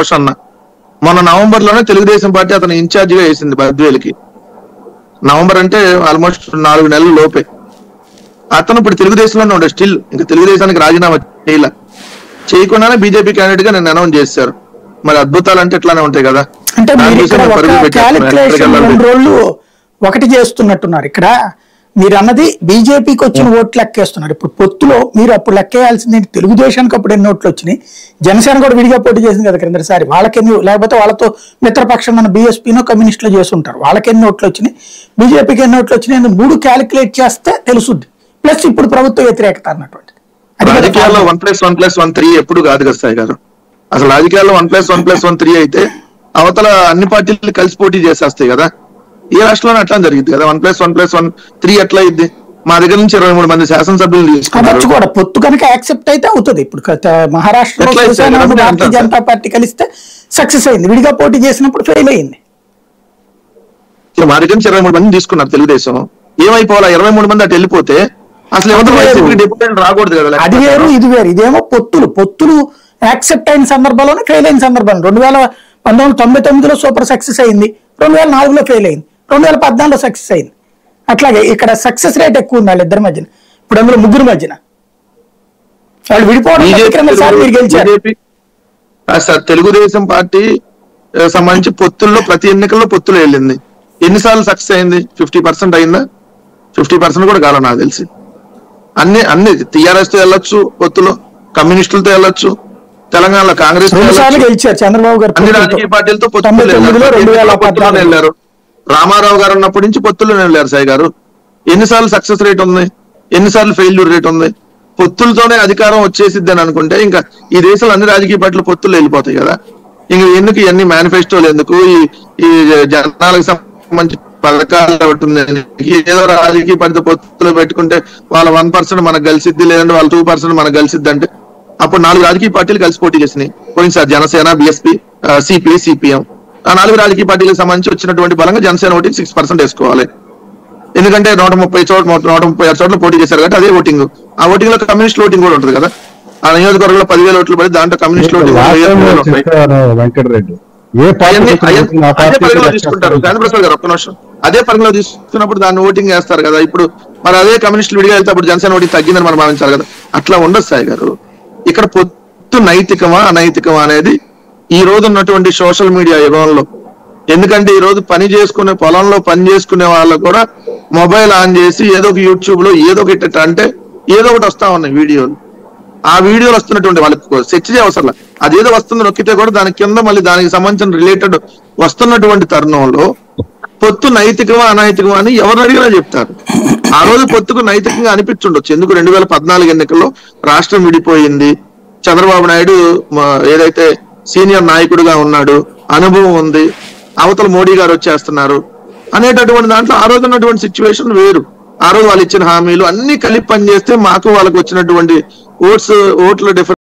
రోషన్న మొన్న నవంబర్ లోనే తెలుగుదేశం పార్టీ అతను ఇన్ఛార్జ్ గా వేసింది బద్వేలుకి. నవంబర్ అంటే ఆల్మోస్ట్ 4 నెలల లోపే. అతను ఇప్పుడు తెలుగుదేశంలోనే ఉండే స్టిల్, ఇంకా తెలుగుదేశానికి రాజీనామా చేయకుండానే బీజేపీ క్యాండిడేట్ గా నేను అనౌన్స్ చేశారు. మరి అద్భుతాలు అంటే ఇట్లానే ఉంటాయి కదా. అంటే ఒకటి చేస్తున్నట్టున్నారు ఇక్కడ. మీరు అన్నది బీజేపీకి వచ్చిన ఓట్లు లెక్కేస్తున్నారు. ఇప్పుడు పొత్తులో మీరు అప్పుడు లెక్కేయాల్సింది తెలుగుదేశానికి అప్పుడు ఎన్ని ఓట్లు వచ్చినాయి, జనసేన కూడా విడిగా పోటీ చేసింది కదా క్రిందసారి, వాళ్ళకెన్ని, లేకపోతే వాళ్ళతో మిత్రపక్షం మన బీఎస్పీనో కమ్యూనిస్టులు చేస్తుంటారు, వాళ్ళకెన్ని ఓట్లు వచ్చినాయి, బీజేపీకి ఎన్ని ఓట్లు వచ్చినాయి, 3 క్యాలిక్యులేట్ చేస్తే తెలుసుద్ది. ప్లస్ ఇప్పుడు ప్రభుత్వ వ్యతిరేకత అన్నటువంటిది. రాజకీయాల్లో 1+1+1 3 ఎప్పుడు కాదు కదా సాయి గారు. అసలు రాజకీయాల్లో 1+1+1 3 అయితే అవతల అన్ని పార్టీలు కలిసి పోటీ చేసేస్తాయి కదా. ఈ రాష్ట్రంలో అట్లా జరిగింది కదా. 1+1+1 3 ఎట్లా అయింది? మా దగ్గర నుంచి 23 మంది శాసనసభ్యులు తీసుకున్నారు కూడా. పొత్తు కనుక యాక్సెప్ట్ అయితే అవుతుంది. ఇప్పుడు మహారాష్ట్రలో భారతీయ జనతా పార్టీ కలిస్తే సక్సెస్ అయింది, విడిగా పోటీ చేసినప్పుడు ఫెయిల్ అయింది. మా దగ్గర నుంచి 23 మంది తీసుకున్నారు తెలుగుదేశం. ఏమైపోవాలా 23 మంది అటు వెళ్ళిపోతే అసలు డిపెండెంట్ రాకూడదు కదా. అది వేరు ఇది వేరు. ఇదేమో పొత్తులు యాక్సెప్ట్ అయిన సందర్భంలోనే ఫెయిల్ అయిన సందర్భంలో 2019లో సూపర్ సక్సెస్ అయింది, 2004లో ఫెయిల్ అయింది, 2014లో సక్సెస్ అయింది. అట్లాగే ఇక్కడ సక్సెస్ రేట్ ఎక్కువ ఉంది వాళ్ళిద్దరి మధ్యన. ఇప్పుడు అందులో 3 మధ్యన వాళ్ళు విడిపోవడం తెలుగుదేశం పార్టీ సంబంధించి పొత్తుల్లో ప్రతి ఎన్నికల్లో పొత్తులు వెళ్ళింది. ఎన్నిసార్లు సక్సెస్ అయింది? 50% అయిందా? 50% కూడా కాలం నాకు తెలిసి. అన్ని టీఆర్ఎస్ తో వెళ్ళొచ్చు పొత్తులో, కమ్యూనిస్టులతో వెళ్ళొచ్చు, తెలంగాణలో కాంగ్రెస్ చంద్రబాబు గారు అన్ని రాజకీయ పార్టీలతో పొత్తులో వెళ్ళారు. రామారావు గారు ఉన్నప్పటి నుంచి పొత్తుల్లో వెళ్ళారు. సాయి గారు ఎన్నిసార్లు సక్సెస్ రేట్ ఉంది, ఎన్నిసార్లు ఫెయిల్యూర్ రేట్ ఉంది? పొత్తులతోనే అధికారం వచ్చేసిద్ది అని అనుకుంటే ఇంకా ఈ దేశంలో అన్ని రాజకీయ పార్టీలు పొత్తులు వెళ్ళిపోతాయి కదా. ఇంక ఎందుకు ఇవన్నీ మేనిఫెస్టోలు ఎందుకు, ఈ జనాలకు సంబంధించి పథకాలు ఉంటుంది, ఏదో రాజకీయ పార్టీతో పొత్తులు పెట్టుకుంటే వాళ్ళ 1% మనకు కలిసిద్ది, లేదంటే వాళ్ళ 2% మనకు కలిసిద్ది అంటే అప్పుడు 4 రాజకీయ పార్టీలు కలిసి పోటీ చేసినాయి పోయినసారి. Janasena, BSP, CPI, CPM. ఆ 4 రాజకీయ పార్టీలకు సంబంధించి వచ్చినటువంటి బలంగా జనసేన ఓటింగ్ 6% వేసుకోవాలి. ఎందుకంటే 136 చోట్ల పోటీ చేశారు కాబట్టి అదే ఓటింగ్. ఆ ఓటింగ్ లో కమ్యూనిస్ట్ ఓటింగ్ కూడా ఉంటుంది కదా. ఆ నియోజకవర్గంలో 10,000 ఓట్లు పడి దాంట్లో కమ్యూనిస్ట్ ఓటింగ్ తీసుకుంటారు. చంద్రప్రసాద్ గారు ఒక్క నిమిషం, అదే పరిగణలో తీసుకున్నప్పుడు దాన్ని ఓటింగ్ వేస్తారు కదా. ఇప్పుడు మరి అదే కమ్యూనిస్టులు విడిగా వెళ్తే అప్పుడు జనసేన ఓటింగ్ తగ్గిందని మనం భావించాలి కదా. అట్లా ఉండదు సాయి గారు. ఇక్కడ పొత్తు నైతికమా అనైతికమా అనేది ఈ రోజు ఉన్నటువంటి సోషల్ మీడియా యుగంలో. ఎందుకంటే ఈ రోజు పని చేసుకునే పొలంలో పని చేసుకునే వాళ్ళు కూడా మొబైల్ ఆన్ చేసి ఏదో ఒక యూట్యూబ్ లో ఏదో ఒకటి అంటే ఏదో ఒకటి వస్తా ఉన్నాయి వీడియోలు. ఆ వీడియోలు వస్తున్నటువంటి వాళ్ళకి సెర్చ్ చేయవసరం, అదేదో వస్తుంది నొక్కితే కూడా దాని కింద మళ్ళీ దానికి సంబంధించిన రిలేటెడ్ వస్తున్నటువంటి తరుణంలో పొత్తు నైతికమా అనైతికమా అని ఎవరు అడిగినా చెప్తారు. ఆ రోజు పొత్తుకు నైతికంగా అనిపించుండొచ్చు. ఎందుకు 2014 ఎన్నికల్లో రాష్ట్రం విడిపోయింది, చంద్రబాబు నాయుడు ఏదైతే సీనియర్ నాయకుడిగా ఉన్నాడు, అనుభవం ఉంది, అవతల మోడీ గారు వచ్చేస్తున్నారు అనేటటువంటి దాంట్లో ఆ రోజు ఉన్నటువంటి సిచ్యువేషన్ వేరు. ఆ రోజు వాళ్ళు ఇచ్చిన హామీలు అన్ని కలిపి పనిచేస్తే మాకు వాళ్ళకి వచ్చినటువంటి ఓట్ల డిఫరెన్స్